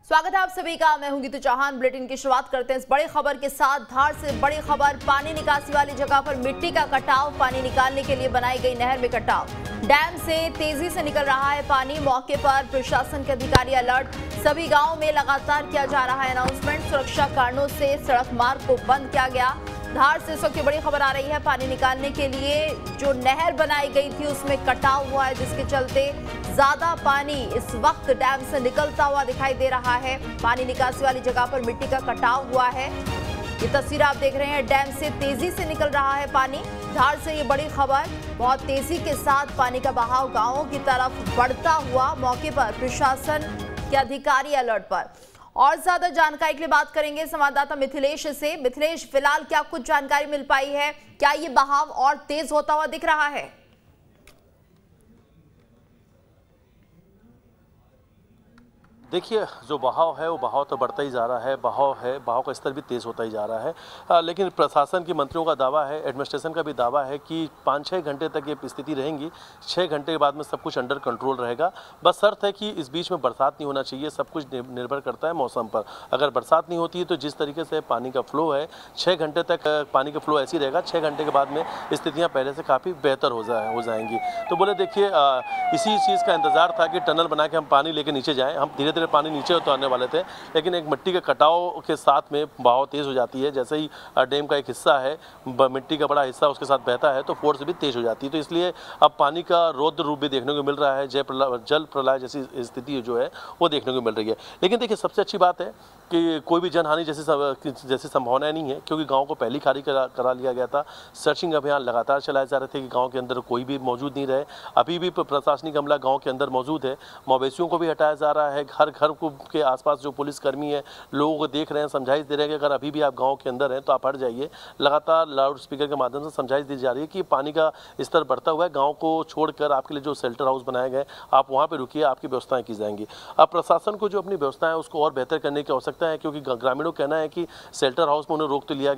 स्वागत है आप सभी का। मैं हूं गीतू चौहान। बुलेटिन की शुरुआत करते हैं इस बड़ी खबर के साथ। धार से बड़ी खबर, पानी निकासी वाली जगह पर मिट्टी का कटाव, पानी निकालने के लिए बनाई गई नहर में कटाव। डैम से तेजी से निकल रहा है पानी। मौके पर प्रशासन के अधिकारी अलर्ट। सभी गांवों में लगातार किया जा रहा है अनाउंसमेंट। सुरक्षा कारणों से सड़क मार्ग को बंद किया गया। धार से इस वक्त की बड़ी खबर आ रही है, पानी निकालने के लिए जो नहर बनाई गई थी उसमें कटाव हुआ है, जिसके चलते ज्यादा पानी इस वक्त डैम से निकलता हुआ दिखाई दे रहा है। पानी निकासी वाली जगह पर मिट्टी का कटाव हुआ है। ये तस्वीर आप देख रहे हैं, डैम से तेजी से निकल रहा है पानी। धार से ये बड़ी खबर, बहुत तेजी के साथ पानी का बहाव गांवों की तरफ बढ़ता हुआ। मौके पर प्रशासन के अधिकारी अलर्ट पर। और ज्यादा जानकारी के लिए बात करेंगे संवाददाता मिथिलेश से। मिथिलेश, फिलहाल क्या कुछ जानकारी मिल पाई है? क्या ये बहाव और तेज होता हुआ दिख रहा है? देखिए, जो बहाव है वो बहाव तो बढ़ता ही जा रहा है। बहाव का स्तर भी तेज़ होता ही जा रहा है। लेकिन प्रशासन के मंत्रियों का दावा है, एडमिनिस्ट्रेशन का भी दावा है कि 5-6 घंटे तक ये स्थिति रहेंगी। 6 घंटे के बाद में सब कुछ अंडर कंट्रोल रहेगा। बस शर्त है कि इस बीच में बरसात नहीं होना चाहिए। सब कुछ निर्भर करता है मौसम पर। अगर बरसात नहीं होती है तो जिस तरीके से पानी का फ्लो है, 6 घंटे तक पानी का फ्लो ऐसी रहेगा। 6 घंटे के बाद में स्थितियाँ पहले से काफ़ी बेहतर हो जाएंगी। तो बोले देखिए, इसी चीज़ का इंतज़ार था कि टनल बना के हम पानी लेके नीचे जाएँ। हम धीरे धीरे पानी नीचे उतारने वाले थे, लेकिन एक मिट्टी के कटाव के साथ में बहाव तेज़ हो जाती है। जैसे ही डैम का एक हिस्सा है, मिट्टी का बड़ा हिस्सा उसके साथ बहता है, तो फोर्स भी तेज़ हो जाती है। तो इसलिए अब पानी का रौद्र रूप भी देखने को मिल रहा है। जल प्रलय जैसी स्थिति जो है वो देखने को मिल रही है। लेकिन देखिए, सबसे अच्छी बात है कि कोई भी जनहानि जैसी संभावनाएं नहीं है, क्योंकि गाँव को पहले खाली करा लिया गया था। सर्चिंग अभियान लगातार चलाए जा रहे थे कि गाँव के अंदर कोई भी मौजूद नहीं रहे। अभी भी प्रशासनिक अमला गाँव के अंदर मौजूद है। मवेशियों को भी हटाया जा रहा है। घर के आसपास जो पुलिसकर्मी है, लोगों को देख रहे हैं, समझाइश दे रहे हैं कि अगर अभी भी आप गांव के अंदर हैं तो आप हट जाइए। लगातार लाउड स्पीकर के माध्यम से समझाइश दी जा रही है कि पानी का स्तर बढ़ता हुआ है। गांव को छोड़कर आपके लिए जो शेल्टर हाउस बनाए गए, आप वहां पे रुकिए, आपकी व्यवस्थाएं की जाएंगी। अब प्रशासन को जो अपनी व्यवस्थाएं उसको और बेहतर करने की आवश्यकता है, क्योंकि ग्रामीणों का कहना है कि शेल्टर हाउस में उन्हें रोक दिया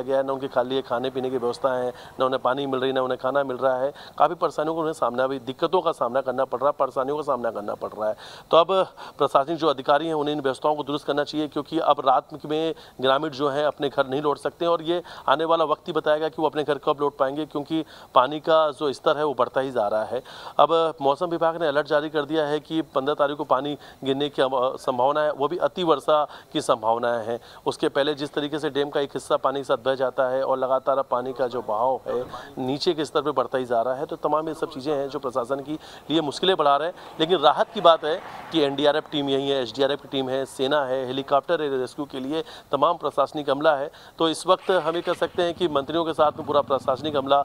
गया है। न उनके लिए खाने पीने की व्यवस्था है, न उन्हें पानी मिल रही, न उन्हें खाना मिल रहा है। काफ़ी परेशानियों को उन्हें दिक्कतों का सामना करना पड़ रहा है, परेशानियों का सामना करना पड़ रहा है। तो अब प्रशासनिक जो अधिकारी हैं उन्हें इन व्यवस्थाओं को दुरुस्त करना चाहिए, क्योंकि अब रात में ग्रामीण जो हैं अपने घर नहीं लौट सकते, और ये आने वाला वक्त ही बताएगा कि वो अपने घर कब लौट पाएंगे, क्योंकि पानी का जो स्तर है वो बढ़ता ही जा रहा है। अब मौसम विभाग ने अलर्ट जारी कर दिया है कि 15 तारीख को पानी गिरने की संभावना है, वो भी अति वर्षा की संभावनाएं हैं। उसके पहले जिस तरीके से डैम का एक हिस्सा पानी के साथ बह जाता है और लगातार पानी का जो बहाव है नीचे के स्तर पर बढ़ता ही जा रहा है, तो तमाम ये सब चीज़ें हैं जो प्रशासन की लिए मुश्किलें बढ़ा रहे हैं। लेकिन राहत की बात है कि एनडीआरएफ टीम यही है, एसडीआरएफ की टीम है, सेना है, हेलीकॉप्टर है, रेस्क्यू के लिए तमाम प्रशासनिक अमला है। तो इस वक्त हम ये कह सकते हैं कि मंत्रियों के साथ में पूरा प्रशासनिक अमला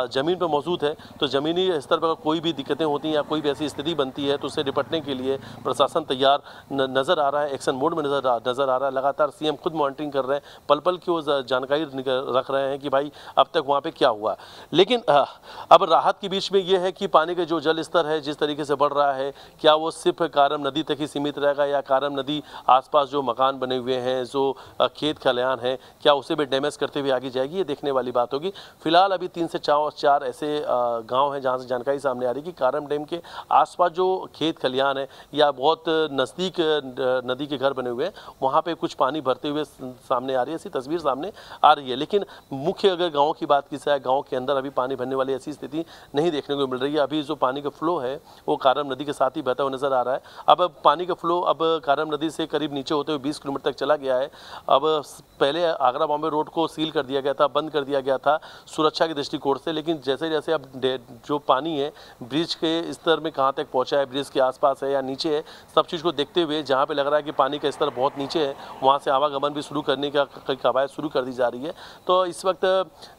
ज़मीन पर मौजूद है। तो ज़मीनी स्तर पर कोई भी दिक्कतें होती हैं या कोई भी ऐसी स्थिति बनती है तो उससे निपटने के लिए प्रशासन तैयार नज़र आ रहा है, एक्शन मोड में नज़र आ रहा है। लगातार सीएम खुद मॉनिटरिंग कर रहे हैं, पल पल की वो जानकारी रख रहे हैं कि भाई अब तक वहाँ पर क्या हुआ। लेकिन अब राहत के बीच में ये है कि पानी का जो जल स्तर है जिस तरीके से बढ़ रहा है, क्या वो सिर्फ कारम नदी तक ही सीमित रहेगा या कारम नदी आसपास जो मकान बने हुए हैं, जो खेत खलिहान है, क्या उसे भी डैमेज करते हुए आगे जाएगी, ये देखने वाली बात होगी। फिलहाल अभी 3 से 4 ऐसे गांव हैं जहां से जानकारी सामने आ रही है कि कारम डैम के आसपास जो खेत खलिहान है या बहुत नज़दीक नदी के घर बने हुए हैं, वहां पे कुछ पानी भरते हुए सामने आ रही है, ऐसी तस्वीर सामने आ रही है। लेकिन मुख्य अगर गाँव की बात की जाए, गाँव के अंदर अभी पानी भरने वाली ऐसी स्थिति नहीं देखने को मिल रही है। अभी जो पानी का फ्लो है वो कारम नदी के साथ ही बहता हुआ नजर आ रहा है। अब पानी का फ्लो अब कारम नदी से करीब नीचे होते हुए 20 किलोमीटर तक चला गया है। अब पहले आगरा बॉम्बे रोड को सील कर दिया गया था, बंद कर दिया गया था सुरक्षा के दृष्टिकोण से, लेकिन जैसे जैसे अब जो पानी है ब्रिज के स्तर में कहाँ तक पहुँचा है, ब्रिज के आसपास है या नीचे है, सब चीज़ को देखते हुए जहाँ पे लग रहा है कि पानी का स्तर बहुत नीचे है, वहाँ से आवागमन भी शुरू करने का कवायद शुरू कर दी जा रही है। तो इस वक्त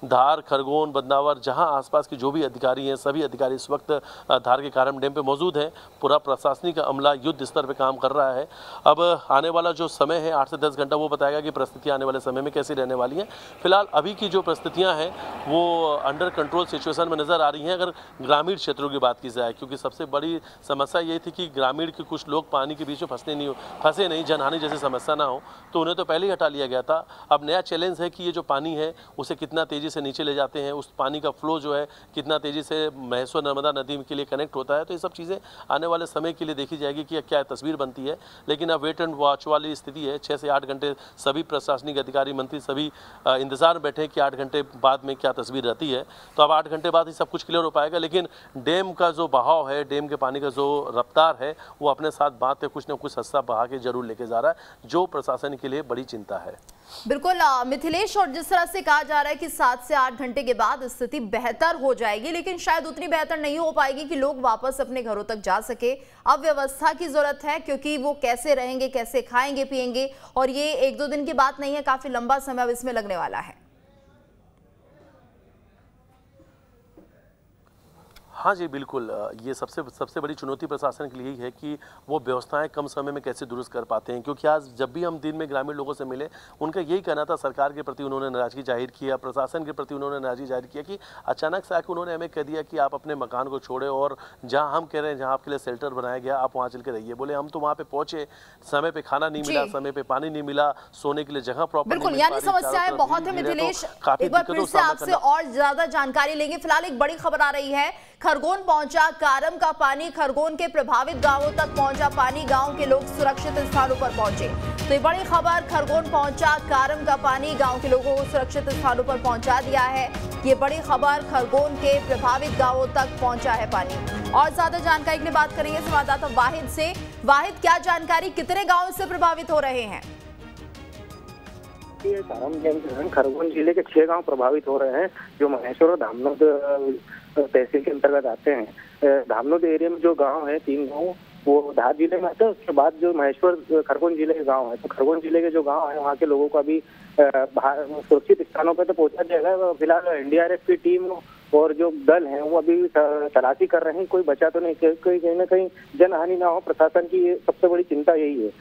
धार, खरगोन, बदनावर, जहाँ आसपास के जो भी अधिकारी हैं, सभी अधिकारी इस वक्त धार के कारम डैम पे मौजूद हैं। पूरा प्रशासनिक अमला युद्ध स्तर पे काम कर रहा है। अब आने वाला जो समय है 8 से 10 घंटा वो बताएगा कि परिस्थितियाँ आने वाले समय में कैसी रहने वाली हैं। फिलहाल अभी की जो परिस्थितियाँ हैं वो अंडर कंट्रोल सिचुएशन में नज़र आ रही हैं अगर ग्रामीण क्षेत्रों की बात की जाए, क्योंकि सबसे बड़ी समस्या ये थी कि ग्रामीण के कुछ लोग पानी के बीच में फंसे नहीं, जनहानि जैसी समस्या ना हो, तो उन्हें तो पहले ही हटा लिया गया था। अब नया चैलेंज है कि ये जो पानी है उसे कितना तेज़ी से नीचे ले जाते हैं, उस पानी का फ्लो जो है कितना तेज़ी से महेश्वर नर्मदा नदी के लिए कनेक्ट होता है। तो ये सब चीज़ें आने वाले समय के लिए देखी जाएगी कि क्या तस्वीर बनती है। लेकिन अब वेट एंड वॉच वाली स्थिति है। 6 से 8 घंटे सभी प्रशासनिक अधिकारी, मंत्री सभी इंतजार में बैठे कि 8 घंटे बाद में क्या तस्वीर रहती है। तो अब 8 घंटे बाद ही सब कुछ क्लियर हो पाएगा। लेकिन डैम का जो बहाव है, डैम के पानी का जो रफ्तार है, वो अपने साथ बात पे कुछ न कुछ हिस्सा बहा के जरूर लेके जा रहा है, जो प्रशासन के लिए बड़ी चिंता है। बिल्कुल मिथिलेश, और जिस तरह से कहा जा रहा है कि 7 से 8 घंटे के बाद स्थिति बेहतर हो जाएगी, लेकिन शायद उतनी बेहतर नहीं हो पाएगी कि लोग वापस अपने घरों तक जा सके। अब व्यवस्था की जरूरत है, क्योंकि वो कैसे रहेंगे, कैसे खाएंगे पिएंगे, और ये 1-2 दिन की बात नहीं है, काफी लंबा समय अब इसमें लगने वाला है। हाँ जी, बिल्कुल। ये सबसे बड़ी चुनौती प्रशासन के लिए ही है कि वो व्यवस्थाएं कम समय में कैसे दुरुस्त कर पाते हैं। क्योंकि आज जब भी हम दिन में ग्रामीण लोगों से मिले, उनका यही कहना था, सरकार के प्रति उन्होंने नाराजगी जाहिर किया, प्रशासन के प्रति उन्होंने नाराजगी जाहिर किया कि अचानक से आके उन्होंने हमें कह दिया कि आप अपने मकान को छोड़े और जहाँ हम कह रहे हैं, जहाँ आपके लिए शेल्टर बनाया गया, आप वहाँ चल के रहिए। बोले हम तो वहाँ पे पहुंचे, समय पे खाना नहीं मिला, समय पे पानी नहीं मिला, सोने के लिए जगह प्रॉपर नहीं मिल पा रही। समस्याएं बहुत है मिथिलेश। एक बार फिर से आपसे और ज्यादा जानकारी लेंगे। फिलहाल एक बड़ी खबर आ रही है, खरगोन पहुंचा कारम का पानी, खरगोन के प्रभावित गांवों तक पहुंचा पानी, गांव के लोग सुरक्षित स्थानों पर पहुंचे। तो ये बड़ी खबर, खरगोन पहुंचा कारम का पानी, गांव के लोगों को सुरक्षित स्थानों पर पहुंचा दिया है। ये बड़ी खबर, खरगोन के प्रभावित गांवों तक पहुंचा है पानी। और ज्यादा जानकारी के लिए बात करेंगे संवाददाता वाहिद से। वाहिद, क्या जानकारी, कितने गाँव इससे प्रभावित हो रहे हैं? खरगोन जिले के 6 गांव प्रभावित हो रहे हैं, जो महेश्वर और धामनोद तहसील के अंतर्गत आते हैं। धामनोद एरिया में जो गांव है, 3 गांव, वो धार जिले में आते हैं। उसके बाद जो महेश्वर खरगोन जिले के गांव है, तो खरगोन जिले के जो गांव है, वहाँ के लोगों को अभी सुरक्षित स्थानों पर तो पहुंचा दिया गया। फिलहाल एनडीआरएफ की टीम और जो दल है वो अभी तलाशी कर रहे हैं, कोई बचा तो नहीं, कहीं ना कहीं जनहानि ना हो। प्रशासन की सबसे बड़ी चिंता यही है।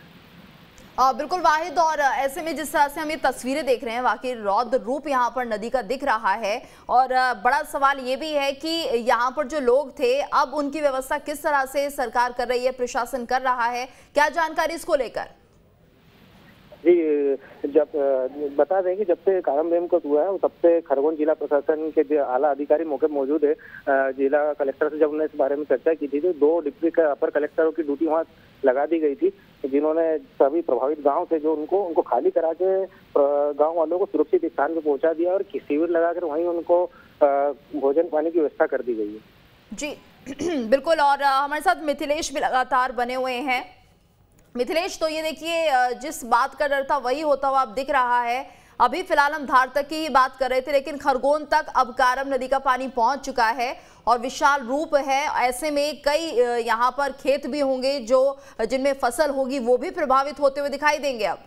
बिल्कुल वाहिद, और ऐसे में जिस तरह से हम ये तस्वीरें देख रहे हैं, वाकई रौद्र रूप यहाँ पर नदी का दिख रहा है। और बड़ा सवाल ये भी है कि यहाँ पर जो लोग थे, अब उनकी व्यवस्था किस तरह से सरकार कर रही है, प्रशासन कर रहा है, क्या जानकारी इसको लेकर? जी, जब बता दें कि जब से कारम डैम को हुआ है, तब से खरगोन जिला प्रशासन के जो आला अधिकारी मौके मौजूद है। जिला कलेक्टर से जब उन्होंने इस बारे में चर्चा की थी, तो 2 डिप्टी अपर कलेक्टरों की ड्यूटी वहाँ लगा दी गई थी, जिन्होंने सभी प्रभावित गांव थे जो उनको खाली करा के गांव वालों को सुरक्षित स्थान पे पहुंचा दिया और शिविर लगाकर वहीं उनको भोजन पानी की व्यवस्था कर दी गई है। जी बिल्कुल, और हमारे साथ मिथिलेश भी लगातार बने हुए हैं। मिथिलेश, तो ये देखिए, जिस बात का डर था वही होता हुआ अब दिख रहा है। अभी फिलहाल हम धार तक की बात कर रहे थे, लेकिन खरगोन तक अब कारम नदी का पानी पहुंच चुका है और विशाल रूप है। ऐसे में कई यहाँ पर खेत भी होंगे जो जिनमें फसल होगी, वो भी प्रभावित होते हुए दिखाई देंगे। अब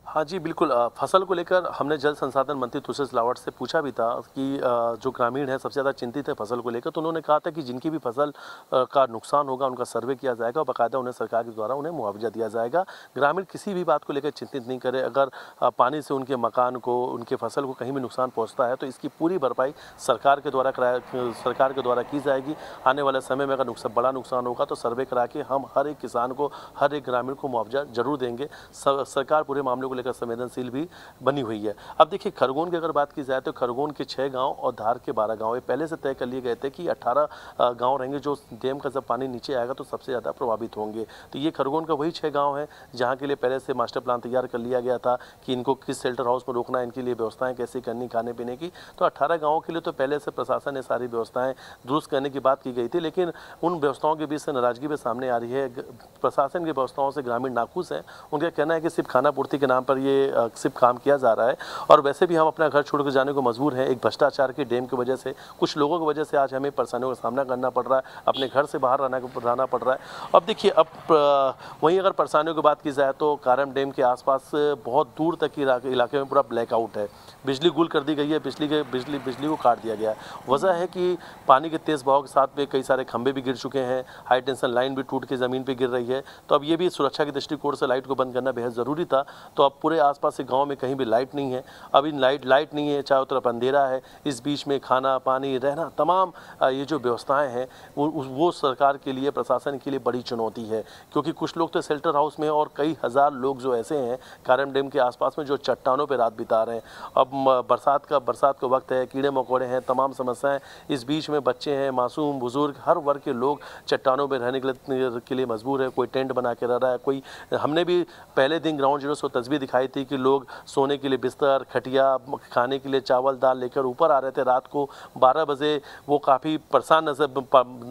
हाँ जी, बिल्कुल। फसल को लेकर हमने जल संसाधन मंत्री तुलसी सिलावट से पूछा भी था कि जो ग्रामीण है सबसे ज़्यादा चिंतित है फसल को लेकर। तो उन्होंने कहा था कि जिनकी भी फसल का नुकसान होगा उनका सर्वे किया जाएगा और बाकायदा उन्हें सरकार के द्वारा उन्हें मुआवजा दिया जाएगा। ग्रामीण किसी भी बात को लेकर चिंतित नहीं करे। अगर पानी से उनके मकान को, उनके फसल को कहीं भी नुकसान पहुँचता है तो इसकी पूरी भरपाई सरकार के द्वारा की जाएगी। आने वाले समय में अगर बड़ा नुकसान होगा तो सर्वे करा के हम हर एक किसान को, हर एक ग्रामीण को मुआवजा जरूर देंगे। सरकार पूरे मामले को लेकर संवेदनशील भी बनी हुई है। अब देखिए, खरगोन की अगर बात की जाए तो खरगोन के 6 गांव और धार के 12 गांव, ये पहले से तय कर लिए गए थे कि 18 गांव रहेंगे जो डैम का जब पानी नीचे आएगा तो सबसे ज़्यादा प्रभावित होंगे। तो ये खरगोन का वही 6 गांव है जहां के लिए पहले से मास्टर प्लान तैयार कर लिया गया था कि इनको किस शेल्टर हाउस में रोकना है, इनके लिए व्यवस्थाएं कैसे करनी, खाने पीने की। तो 18 गाँवों के लिए तो पहले से प्रशासन ने सारी व्यवस्थाएं दुरुस्त करने की बात की गई थी, लेकिन उन व्यवस्थाओं के बीच से नाराजगी भी सामने आ रही है। प्रशासन की व्यवस्थाओं से ग्रामीण नाखुश हैं। उनका कहना है कि सिर्फ खाना पूर्ति के नाम पर ये सिर्फ काम किया जा रहा है और वैसे भी हम अपना घर छोड़कर जाने को मजबूर हैं। एक भ्रष्टाचार के डैम की वजह से, कुछ लोगों की वजह से आज हमें परेशानियों का सामना करना पड़ रहा है, अपने घर से बाहर रहना पड़ रहा है। अब देखिए, अब वहीं अगर परेशानियों की बात की जाए तो कारम डैम के आसपास बहुत दूर तक के इलाके में पूरा ब्लैकआउट है। बिजली गुल कर दी गई है, बिजली को काट दिया गया है। वजह है कि पानी के तेज बहाव के साथ में कई सारे खंभे भी गिर चुके हैं, हाई टेंशन लाइन भी टूट के ज़मीन पे गिर रही है। तो अब ये भी सुरक्षा की दृष्टिकोण से लाइट को बंद करना बेहद ज़रूरी था। तो अब पूरे आसपास से गांव में कहीं भी लाइट नहीं है। अब इन लाइट नहीं है, चारों तरफ अंधेरा है, इस बीच में खाना पानी रहना तमाम ये जो व्यवस्थाएं हैं वो सरकार के लिए, प्रशासन के लिए बड़ी चुनौती है। क्योंकि कुछ लोग तो शेल्टर हाउस में और कई हज़ार लोग जो ऐसे हैं कारम डैम के आसपास में जो चट्टानों पर रात बिता रहे हैं। अब बरसात का वक्त है, कीड़े मकोड़े हैं, तमाम समस्याएं, इस बीच में बच्चे हैं, मासूम बुजुर्ग, हर वर्ग के लोग चट्टानों में रहने के लिए मजबूर है। कोई टेंट बना के रह रहा है, कोई, हमने भी पहले दिन ग्राउंड जीरो से तस्वीर दिखाई थी कि लोग सोने के लिए बिस्तर, खटिया, खाने के लिए चावल दाल लेकर ऊपर आ रहे थे। रात को 12 बजे वो काफ़ी परेशान नजर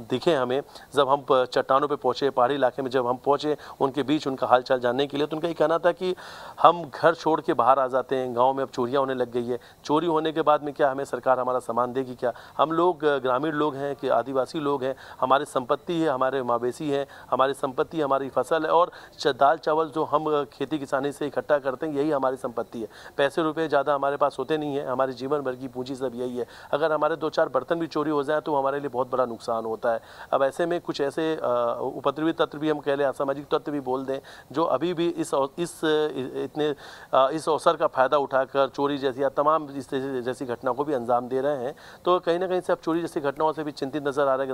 दिखे हमें जब हम चट्टानों पे पहुँचे, पहाड़ी इलाके में जब हम पहुँचे उनके बीच उनका हालचाल जानने के लिए। तो उनका ये कहना था कि हम घर छोड़ के बाहर आ जाते हैं, गाँव में अब चोरियाँ होने लग गई है, चोरी होने के बाद में क्या हमें सरकार हमारा सामान देगी क्या? हम लोग ग्रामीण लोग हैं कि आदिवासी लोग हैं, हमारी संपत्ति है, हमारे मवेशी हैं, हमारी संपत्ति हमारी फसल है और दाल चावल जो हम खेती किसानी से इकट्ठा करते हैं यही हमारी संपत्ति है। पैसे रुपए ज़्यादा हमारे पास होते नहीं है, हमारे जीवन भर की पूंजी सब यही है। अगर हमारे 2-4 बर्तन भी चोरी हो जाए तो हमारे लिए बहुत बड़ा नुकसान होता है। अब ऐसे में कुछ ऐसे उपद्रवी तत्व भी हम कह लें, असामाजिक तत्व भी बोल दें, जो अभी भी इस अवसर का फ़ायदा उठाकर चोरी जैसी या तमाम जैसी घटना को भी अंजाम दे रहे हैं। तो कहीं ना कहीं से अब चोरी जैसी घटनाओं से भी चिंतित नजर आ रहे हैं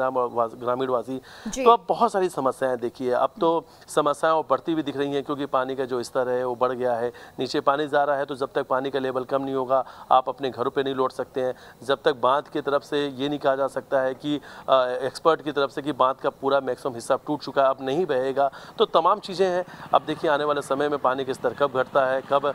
ग्रामीण वासी। तो अब बहुत सारी समस्याएं देखिए, अब तो समस्याएं और बढ़ती भी दिख रही हैं क्योंकि पानी का जो स्तर है वो बढ़ गया है, नीचे पानी जा रहा है। तो जब तक पानी का लेवल कम नहीं होगा आप अपने घरों पे नहीं लौट सकते हैं। जब तक बांध की तरफ से ये नहीं कहा जा सकता है कि एक्सपर्ट की तरफ से कि बांध का पूरा मैक्सिमम हिस्सा टूट चुका है, अब नहीं बहेगा, तो तमाम चीज़ें हैं। अब देखिए आने वाले समय में पानी का स्तर कब घटता है, कब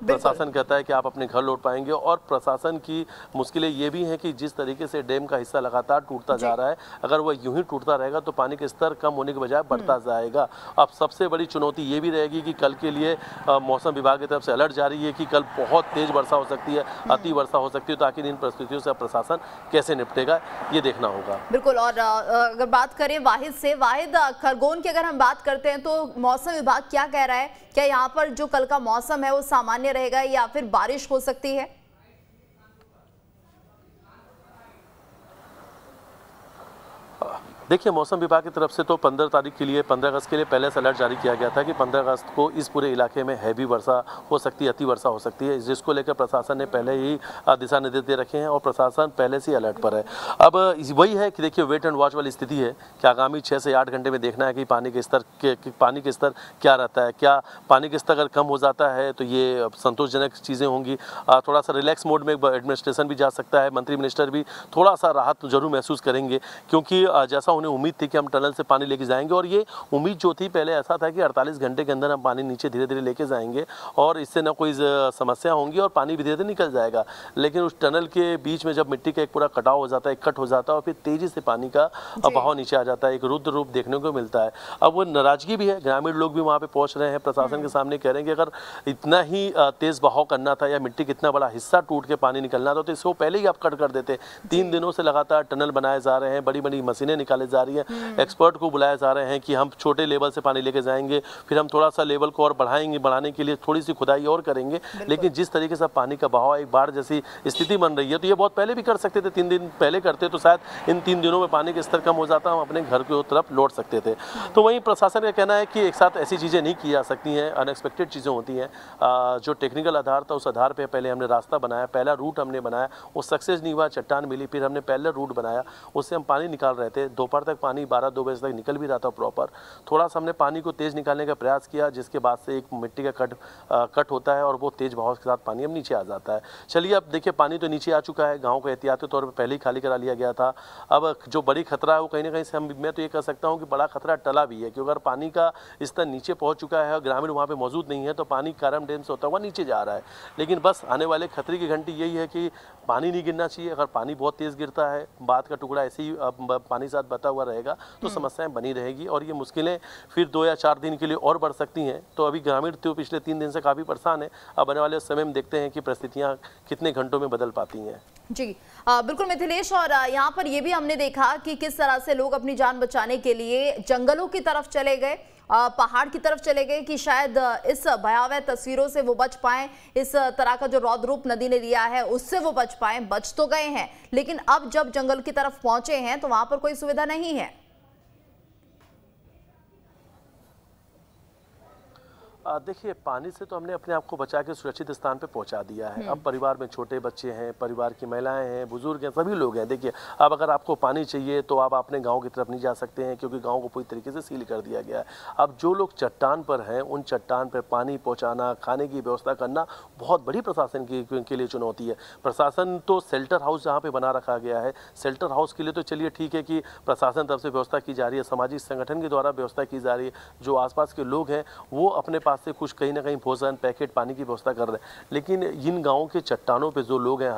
प्रशासन कहता है कि आप अपने घर लौट पाएंगे। और प्रशासन की मुश्किलें ये भी हैं कि जिस तरीके से डैम का हिस्सा लगातार टूटता जा रहा है, अगर वह यूं ही टूटता रहेगा तो पानी का स्तर कम होने के बजाय बढ़ता जाएगा। अब सबसे बड़ी चुनौती ये भी रहेगी कि कल के लिए मौसम विभाग की तरफ से अलर्ट जारी है कि कल बहुत तेज वर्षा हो सकती है, अति वर्षा हो सकती है। तो आखिर इन परिस्थितियों से प्रशासन कैसे निपटेगा ये देखना होगा। बिल्कुल। और अगर बात करें वाहिद से, वाहिद, खरगोन की अगर हम बात करते हैं तो मौसम विभाग क्या कह रहा है? क्या यहाँ पर जो कल का मौसम है वो सामान्य रहेगा या फिर बारिश हो सकती है? देखिए मौसम विभाग की तरफ से तो 15 तारीख के लिए, 15 अगस्त के लिए पहले से अलर्ट जारी किया गया था कि 15 अगस्त को इस पूरे इलाके में हैवी वर्षा हो सकती है, अति वर्षा हो सकती है, जिसको लेकर प्रशासन ने पहले ही दिशा निर्देश दे रखे हैं और प्रशासन पहले से ही अलर्ट पर है। अब वही है कि देखिए वेट एंड वॉच वाली स्थिति है कि आगामी 6 से 8 घंटे में देखना है कि पानी के स्तर क्या रहता है। क्या पानी का स्तर अगर कम हो जाता है तो ये संतोषजनक चीज़ें होंगी। थोड़ा सा रिलैक्स मोड में एडमिनिस्ट्रेशन भी जा सकता है, मंत्री मिनिस्टर भी थोड़ा सा राहत जरूर महसूस करेंगे, क्योंकि जैसा उन्हें उम्मीद थी कि हम टनल से पानी लेके जाएंगे। और ये उम्मीद जो थी पहले ऐसा था कि 48 घंटे के अंदर हम पानी नीचे धीरे धीरे लेके जाएंगे और इससे ना कोई समस्या होंगी और पानी भी धीरे धीरे निकल जाएगा। लेकिन उस टनल के बीच में जब मिट्टी का एक पूरा कटाव हो जाता है, कट हो जाता है और फिर तेजी से पानी का बहाव नीचे आ जाता है, एक रुद्र रूप देखने को मिलता है। अब वो नाराजगी भी है, ग्रामीण लोग भी वहाँ पे पहुँच रहे हैं, प्रशासन के सामने कह रहे हैं कि अगर इतना ही तेज बहाव करना था या मिट्टी कितना बड़ा हिस्सा टूट के पानी निकलना था तो इसको पहले ही आप कट कर देते। 3 दिनों से लगातार टनल बनाए जा रहे हैं, बड़ी बड़ी मशीनें निकाले जा रही हैं, एक्सपर्ट को बुलाया जा रहे हैं कि हम छोटे लेवल से पानी लेके जाएंगे, फिर हम थोड़ा सा लेवल को और बढ़ाएंगे, बढ़ाने के लिए थोड़ी सी खुदाई और करेंगे। लेकिन जिस तरीके से पानी का बहाव एक बाढ़ जैसी स्थिति बन रही है तो ये बहुत पहले भी कर सकते थे, 3 दिन पहले करते तो शायद इन 3 दिनों में पानी का स्तर कम हो जाता, हम अपने घर की तरफ लौट सकते थे। तो वहीं प्रशासन का कहना है कि एक साथ ऐसी चीज़ें नहीं की जा सकती हैं, अनएक्सपेक्टेड चीज़ें होती हैं। जो टेक्निकल आधार था उस आधार पर पहले हमने रास्ता बनाया, पहला रूट हमने बनाया, वो सक्सेस नहीं हुआ, चट्टान मिली, फिर हमने पहले रूट बनाया, उससे हम पानी निकाल रहे थे। दोपहर तक पानी 12-2 बजे तक निकल भी रहा था प्रॉपर। थोड़ा सा हमने पानी को तेज़ निकालने का प्रयास किया, जिसके बाद से एक मिट्टी का कट होता है और वो तेज़ बहाव के साथ पानी अब नीचे आ जाता है। चलिए अब देखिए पानी तो नीचे आ चुका है, गाँव को एहतियाती तौर पर पहले ही खाली करा लिया गया था। अब जो बड़ी खतरा है वो कहीं ना कहीं से मैं तो ये कह सकता हूँ कि बड़ा खतरा टला भी है, क्योंकि अगर पानी का स्तर नीचे पहुँच चुका है और ग्रामीण वहाँ पर मौजूद नहीं है तो पानी कारम डैम से होता हुआ नीचे जा रहा है। लेकिन बस आने वाले खतरे की घंटी यही है कि पानी नहीं गिरना चाहिए। अगर पानी बहुत तेज़ गिरता है, बात का टुकड़ा ऐसे ही पानी साथ बता हुआ रहेगा तो समस्याएं बनी रहेगी और ये मुश्किलें फिर 2 या 4 दिन के लिए और बढ़ सकती हैं। तो अभी ग्रामीण तो पिछले 3 दिन से काफ़ी परेशान है। अब आने वाले समय में देखते हैं कि परिस्थितियां कितने घंटों में बदल पाती हैं। जी बिल्कुल मिथिलेश, और यहाँ पर ये भी हमने देखा कि किस तरह से लोग अपनी जान बचाने के लिए जंगलों की तरफ चले गए, पहाड़ की तरफ चले गए कि शायद इस भयावह तस्वीरों से वो बच पाएं, इस तरह का जो रौद्र रूप नदी ने लिया है उससे वो बच पाएं। बच तो गए हैं, लेकिन अब जब जंगल की तरफ पहुंचे हैं तो वहां पर कोई सुविधा नहीं है। देखिए, पानी से तो हमने अपने आप को बचा के सुरक्षित स्थान पे पहुंचा दिया है। अब परिवार में छोटे बच्चे हैं, परिवार की महिलाएं हैं, बुजुर्ग हैं, सभी लोग हैं। देखिए, अब अगर आपको पानी चाहिए तो आप अपने गांव की तरफ नहीं जा सकते हैं, क्योंकि गांव को पूरी तरीके से सील कर दिया गया है। अब जो लोग चट्टान पर हैं, उन चट्टान पर पानी पहुँचाना, खाने की व्यवस्था करना बहुत बड़ी प्रशासन के लिए चुनौती है। प्रशासन तो शेल्टर हाउस जहाँ पर बना रखा गया है, शेल्टर हाउस के लिए तो चलिए ठीक है कि प्रशासन तरफ से व्यवस्था की जा रही है, सामाजिक संगठन के द्वारा व्यवस्था की जा रही है। जो आसपास के लोग हैं वो अपने पास से कुछ कहीं ना कहीं भोजन, पैकेट, पानी की व्यवस्था कर रहे हैं। लेकिन इन गांवों के चट्टानों पे जो लोग हैं,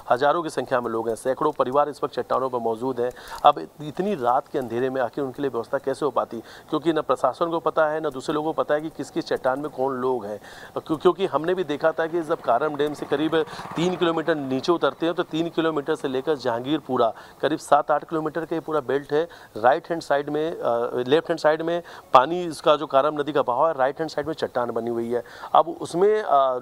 हजारों की संख्या में लोग हैं, सैकड़ों परिवार इस वक्त चट्टानों पर मौजूद हैं। अब इतनी रात के अंधेरे में आखिर उनके लिए व्यवस्था कैसे हो पाती, क्योंकि न प्रशासन को पता है, न दूसरे लोगों को पता है कि किस किस चट्टान में कौन लोग हैं। क्योंकि हमने भी देखा था कि जब कारम डैम से करीब 3 किलोमीटर नीचे उतरते हैं तो 3 किलोमीटर से लेकर जहांगीरपुरा करीब 7-8 किलोमीटर का पूरा बेल्ट है। राइट हैंड साइड में, लेफ्ट हैंड साइड में पानी, इसका जो कारम नदी का बहाव है, राइट हैंड साइड में चट्टान बनी हुई है। अब उसमें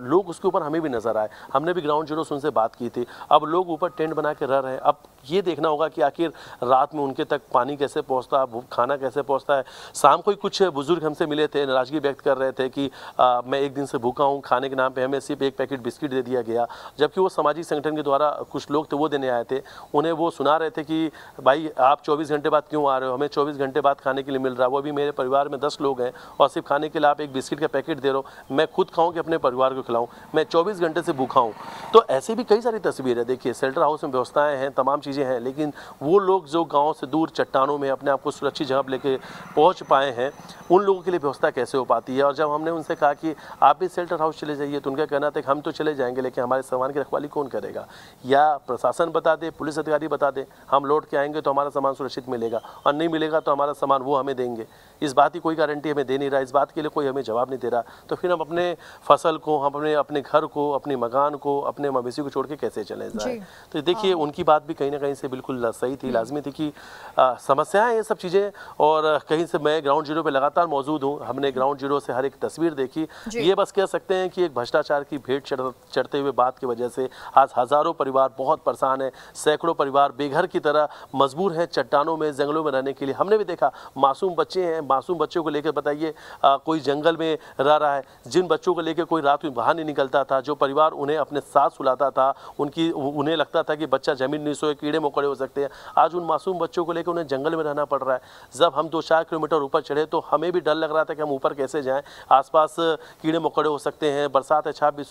लोग उसके ऊपर हमें भी नजर आए, हमने भी ग्राउंड जीरो से उनसे बात की थी। अब लोग ऊपर टेंट बना के रह रहे हैं। अब ये देखना होगा कि आखिर रात में उनके तक पानी कैसे पहुंचता है, खाना कैसे पहुंचता है। शाम को ही कुछ बुजुर्ग हमसे मिले थे, नाराजगी व्यक्त कर रहे थे कि मैं एक दिन से भूखा हूँ, खाने के नाम पे हमें सिर्फ एक पैकेट बिस्किट दे दिया गया। जबकि वो सामाजिक संगठन के द्वारा कुछ लोग थे वो देने आए थे, उन्हें वो सुना रहे थे कि भाई आप 24 घंटे बाद क्यों आ रहे हो, हमें 24 घंटे बाद खाने के लिए मिल रहा है। वो भी मेरे परिवार में 10 लोग हैं और सिर्फ खाने के लिए आप एक बिस्किट का पैकेट दे रहे हो। मैं खुद खाऊं कि अपने परिवार को खिलाऊं, मैं 24 घंटे से भूखा हूं। तो ऐसे भी कई सारी तस्वीरें देखिए, शेल्टर हाउस में व्यवस्थाएं हैं, तमाम चीज़ें हैं, लेकिन वो लोग जो गांव से दूर चट्टानों में अपने आप को सुरक्षित जगह पर लेके पहुंच पाए हैं, उन लोगों के लिए व्यवस्था कैसे हो पाती है। और जब हमने उनसे कहा कि आप भी शेल्टर हाउस चले जाइए, तो उनका कहना था कि हम तो चले जाएंगे, लेकिन हमारे सामान की रखवाली कौन करेगा। या प्रशासन बता दे, पुलिस अधिकारी बता दे, हम लौट के आएंगे तो हमारा सामान सुरक्षित मिलेगा, और नहीं मिलेगा तो हमारा सामान वो हमें देंगे। इस बात की कोई गारंटी हमें दे नहीं रहा, इस बात के लिए कोई हमें जवाब नहीं दे रहा। तो फिर हम अपने फसल को, हम अपने घर को, अपने मकान को, अपने मवेशी को छोड़ के कैसे चले जाएं। तो देखिए, उनकी बात भी कहीं ना कहीं से बिल्कुल सही थी, लाजमी थी कि समस्याएं ये सब चीज़ें। और कहीं से मैं ग्राउंड जीरो पे लगातार मौजूद हूँ, हमने ग्राउंड जीरो से हर एक तस्वीर देखी। ये बस कह सकते हैं कि एक भ्रष्टाचार की भेंट चढ़ते हुए बात की वजह से आज हज़ारों परिवार बहुत परेशान है, सैकड़ों परिवार बेघर की तरह मजबूर हैं चट्टानों में, जंगलों में रहने के लिए। हमने भी देखा मासूम बच्चे हैं, मासूम बच्चों को लेकर बताइए, कोई जंगल में रह रहा है, जिन बच्चों को लेकर कोई रात में बाहर नहीं निकलता था, जो परिवार उन्हें अपने साथ सुलाता था, उन्हें लगता था कि बच्चा जमीन नहीं सोए, कीड़े मकोड़े हो सकते हैं, आज उन मासूम बच्चों को लेकर उन्हें जंगल में रहना पड़ रहा है। जब हम 2-4 किलोमीटर ऊपर चढ़े तो हमें भी डर लग रहा था कि हम ऊपर कैसे जाएं, आसपास कीड़े मकोड़े हो सकते हैं, बरसात है, छाप भी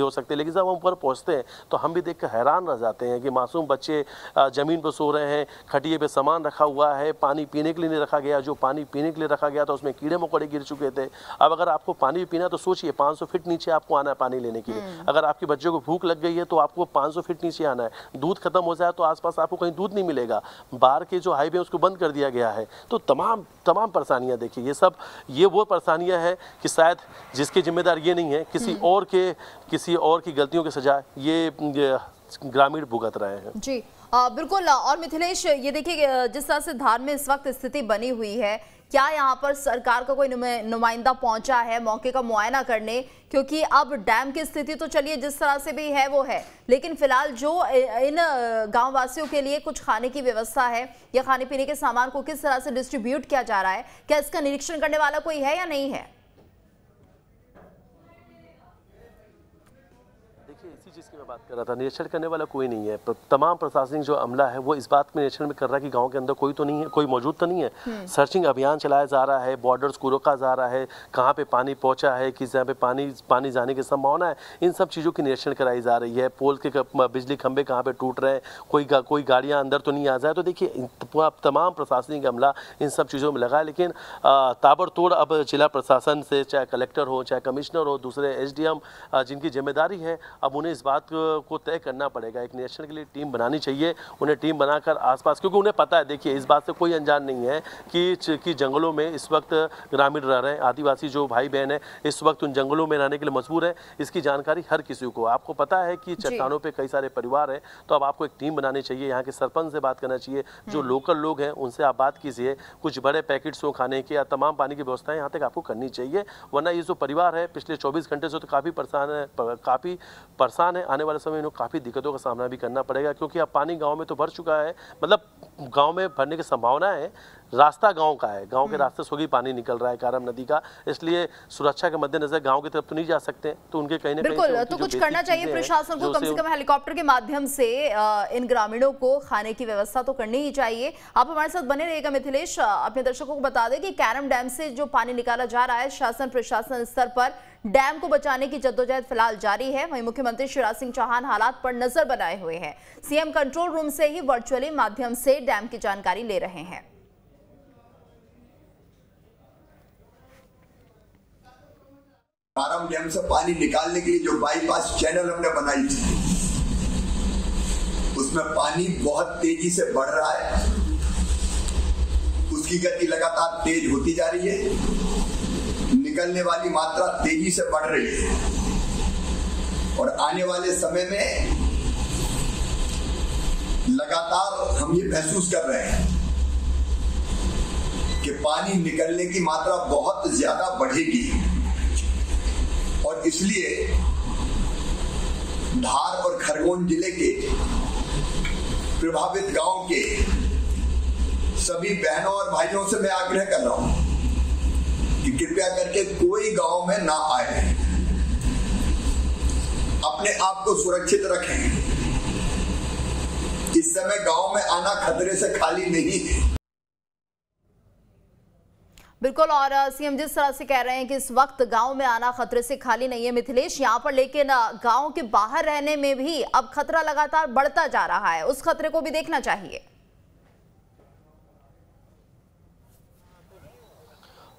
हो सकते हैं। लेकिन जब हम ऊपर पहुंचते हैं तो हम भी देख कर हैरान रह जाते हैं कि मासूम बच्चे ज़मीन पर सो रहे हैं, खटिए पे सामान रखा हुआ है, पानी पीने के लिए नहीं रखा गया, जो पानी पीने के लिए रखा गया था उसमें कीड़े मकोड़े गिर चुके थे। अब अगर आपको पानी पीना तो सोचिए 500 फीट नीचे आपको आना है पानी लेने के लिए। अगर आपके बच्चों को भूख लग गई है तो आपको 500 फीट नीचे आना है। दूध खत्म हो जाए तो आसपास आपको कहीं दूध नहीं मिलेगा, बाहर के जो हाईवे उसको बंद कर दिया गया है। तो तमाम परेशानियां देखिए, ये वो परेशानियां हैं कि शायद जिसके जिम्मेदार ये नहीं है, किसी और की गलतियों की सजा ये ग्रामीण भुगत रहे हैं। जी बिल्कुल। और मिथिलेश, ये देखिए जिस तरह से धार में इस वक्त स्थिति बनी हुई है, क्या यहाँ पर सरकार का कोई नुमाइंदा पहुंचा है मौके का मुआयना करने? क्योंकि अब डैम की स्थिति तो चलिए जिस तरह से भी है वो है, लेकिन फिलहाल जो इन गांव वासियों के लिए कुछ खाने की व्यवस्था है या खाने पीने के सामान को किस तरह से डिस्ट्रीब्यूट किया जा रहा है, क्या इसका निरीक्षण करने वाला कोई है या नहीं है? इसी चीज़ की मैं बात कर रहा था, निरीक्षण करने वाला कोई नहीं है। तमाम प्रशासनिक जो अमला है वो इस बात में निरीक्षण में कर रहा है कि गांव के अंदर कोई तो नहीं है, कोई मौजूद तो नहीं है। सर्चिंग अभियान चलाया जा रहा है, बॉर्डर्स को रोका जा रहा है, कहाँ पे पानी पहुंचा है, किस जगह पे पानी जाने की संभावना है, इन सब चीज़ों की निरीक्षण कराई जा रही है। पोल के बिजली खंभे कहाँ पे टूट रहे हैं, कोई गाड़ियाँ अंदर तो नहीं आ जाए। तो देखिए तमाम प्रशासनिक अमला इन सब चीज़ों में लगा है। लेकिन ताबड़तोड़ अब जिला प्रशासन से, चाहे कलेक्टर हो, चाहे कमिश्नर हो, दूसरे SDM जिनकी जिम्मेदारी है, अब उन्हें इस बात को तय करना पड़ेगा। एक निरीक्षण के लिए टीम बनानी चाहिए, उन्हें टीम बनाकर आसपास, क्योंकि उन्हें पता है, देखिए इस बात से कोई अनजान नहीं है कि जंगलों में इस वक्त ग्रामीण रह रहे हैं, आदिवासी जो भाई बहन है इस वक्त उन जंगलों में रहने के लिए मजबूर है। इसकी जानकारी हर किसी को, आपको पता है कि चट्टानों पे कई सारे परिवार हैं, तो अब आपको एक टीम बनानी चाहिए, यहाँ के सरपंच से बात करना चाहिए, जो लोकल लोग हैं उनसे आप बात कीजिए, कुछ बड़े पैकेट्स हो खाने के या तमाम पानी की व्यवस्थाएं यहाँ तक आपको करनी चाहिए। वरना ये जो परिवार है पिछले 24 घंटे से तो काफ़ी परेशान है, आने वाले समय इन्हें काफ़ी दिक्कतों का सामना भी करना पड़ेगा, क्योंकि अब पानी गांव में तो भर चुका है, मतलब गांव में भरने की संभावना है, रास्ता गांव का है, गांव के रास्ते से ही पानी निकल रहा है कारम नदी का, इसलिए सुरक्षा के मद्देनजर गांव की तरफ तो नहीं जा सकते, तो उनके कहीं ना कहीं बिल्कुल तो कुछ करना चाहिए प्रशासन को, कम से कम हेलीकॉप्टर के माध्यम से इन ग्रामीणों को खाने की व्यवस्था तो करनी ही चाहिए। आप हमारे साथ बने रहिएगा मिथिलेश। अपने दर्शकों को बता दें कि कैरम डैम से जो पानी निकाला जा रहा है, शासन प्रशासन स्तर पर डैम को बचाने की जद्दोजहद फिलहाल जारी है। वहीं मुख्यमंत्री शिवराज सिंह चौहान हालात पर नजर बनाए हुए हैं। सीएम कंट्रोल रूम से ही वर्चुअली माध्यम से डैम की जानकारी ले रहे हैं। कारम डैम से पानी निकालने के लिए जो बाईपास चैनल हमने बनाई थी, उसमें पानी बहुत तेजी से बढ़ रहा है, उसकी गति लगातार तेज होती जा रही है, निकलने वाली मात्रा तेजी से बढ़ रही है और आने वाले समय में लगातार हम ये महसूस कर रहे हैं कि पानी निकलने की मात्रा बहुत ज्यादा बढ़ेगी और इसलिए धार और खरगोन जिले के प्रभावित गांव के सभी बहनों और भाइयों से मैं आग्रह कर रहा हूं कि कृपया करके कोई गांव में ना आए, अपने आप को सुरक्षित रखें। इस समय गांव में आना खतरे से खाली नहीं है। बिल्कुल, और सीएम जिस तरह से कह रहे हैं कि इस वक्त गांव में आना खतरे से खाली नहीं है मिथिलेश, यहां पर लेकिन गांव के बाहर रहने में भी अब खतरा लगातार बढ़ता जा रहा है, उस खतरे को भी देखना चाहिए।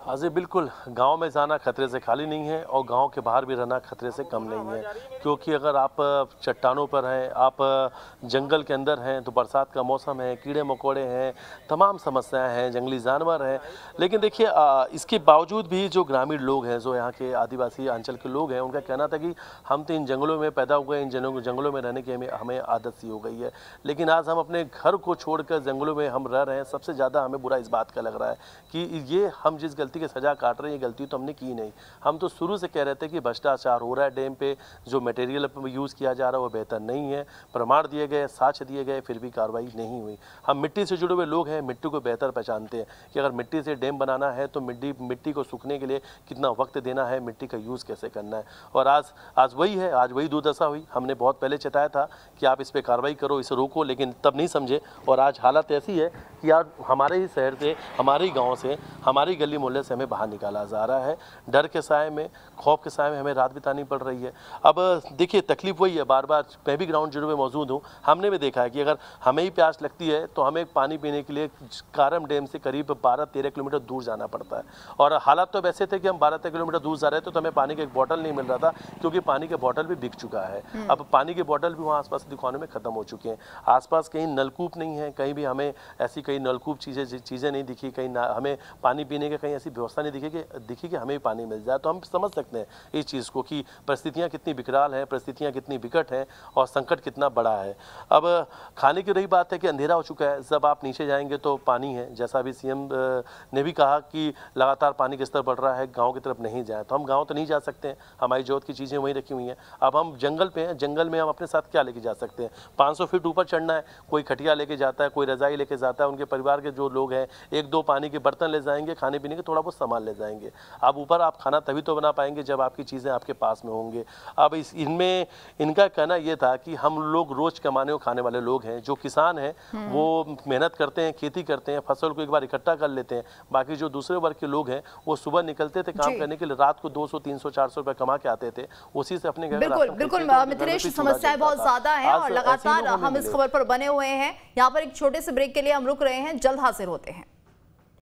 हाँ जी बिल्कुल, गांव में जाना खतरे से खाली नहीं है और गांव के बाहर भी रहना खतरे से कम नहीं है, क्योंकि अगर आप चट्टानों पर हैं, आप जंगल के अंदर हैं, तो बरसात का मौसम है, कीड़े मकोड़े हैं, तमाम समस्याएं हैं, जंगली जानवर हैं। लेकिन देखिए इसके बावजूद भी जो ग्रामीण लोग हैं, जो यहाँ के आदिवासी अंचल के लोग हैं, उनका कहना था कि हम तो इन जंगलों में पैदा हुए, इन जंगलों में रहने की हमें आदत सी हो गई है, लेकिन आज हम अपने घर को छोड़कर जंगलों में हम रह रहे हैं। सबसे ज़्यादा हमें बुरा इस बात का लग रहा है कि ये हम जिस गलती की सजा काट रहे हैं, ये गलती तो हमने की नहीं। हम तो शुरू से कह रहे थे कि भ्रष्टाचार हो रहा है, डैम पे जो मटेरियल यूज़ किया जा रहा है वो बेहतर नहीं है, प्रमाण दिए गए, साक्ष्य दिए गए, फिर भी कार्रवाई नहीं हुई। हम मिट्टी से जुड़े हुए लोग हैं, मिट्टी को बेहतर पहचानते हैं कि अगर मिट्टी से डैम बनाना है तो मिट्टी को सूखने के लिए कितना वक्त देना है, मिट्टी का यूज़ कैसे करना है। और आज वही है, आज वही दुर्दशा हुई। हमने बहुत पहले चेताया था कि आप इस पर कार्रवाई करो, इसे रोको, लेकिन तब नहीं समझे और आज हालत ऐसी है कि यार हमारे ही शहर से, हमारे ही गाँव से, हमारी गली मोहल्ले से हमें बाहर निकाला जा रहा है। डर के साए में, खौफ के साए में हमें रात बितानी पड़ रही है। अब देखिए तकलीफ वही है, बार बार मैं भी ग्राउंड जीरो में मौजूद हूँ, हमने भी देखा है कि अगर हमें ही प्यास लगती है तो हमें पानी पीने के लिए कारम डैम से करीब 12-13 किलोमीटर दूर जाना पड़ता है। और हालात तो वैसे थे कि हम 12-13 किलोमीटर दूर जा रहे थे तो हमें पानी का एक बोतल नहीं मिल रहा था, क्योंकि पानी के बोतल भी बिक चुका है। अब पानी के बोतल भी वहाँ आसपास दुकानों में खत्म हो चुके हैं। आसपास कहीं नलकूप नहीं है, कहीं भी हमें ऐसी कई नलकूप चीज़ें नहीं दिखी, कहीं हमें पानी पीने की कहीं ऐसी व्यवस्था नहीं दिखी कि हमें पानी मिल जाए। तो हम समझ सकते हैं इस चीज़ को कि परिस्थितियाँ कितनी विकराल हैं, परिस्थितियाँ कितनी विकट हैं और संकट कितना बड़ा है। अब खाने की रही बात है कि अंधेरा हो चुका है, जब आप नीचे जाएंगे तो पानी है, जैसा अभी सीएम ने भी कहा कि लगातार पानी का स्तर बढ़ रहा है, गाँव की तरफ नहीं जाए। तो हम गाँव तो नहीं जा सकते हैं, हमारी जरूरत की चीज़ें वहीं रखी हुई हैं। अब हम जंगल पे हैं, जंगल में हम अपने साथ क्या लेके जा सकते हैं? 500 फीट ऊपर चढ़ना है, कोई खटिया लेके जाता है, कोई रजाई लेके जाता है, उनके परिवार के जो लोग हैं 1-2 पानी के बर्तन ले जाएंगे, खाने पीने के थोड़ा बहुत सामान ले जाएंगे। अब ऊपर आप खाना तभी तो बना पाएंगे जब आपकी चीज़ें आपके पास में होंगे। अब इनमें इनका कहना यह था कि हम लोग रोज कमाने और खाने वाले लोग हैं, जो किसान हैं वो मेहनत करते हैं, खेती करते हैं, फसल को एक बार इकट्ठा कर लेते हैं। बाकी जो दूसरे वर्ग के लोग हैं वो सुबह निकलते थे काम करने के लिए, रात को 200, 300, 400 रुपए कमा के आते थे, उसी से अपने घर बिल्कुल मिथिलेश, समस्याएं बहुत ज्यादा है और लगातार हम इस खबर पर बने हुए हैं। यहाँ पर एक छोटे से ब्रेक के लिए हम रुक रहे हैं, जल्द हाजिर होते हैं।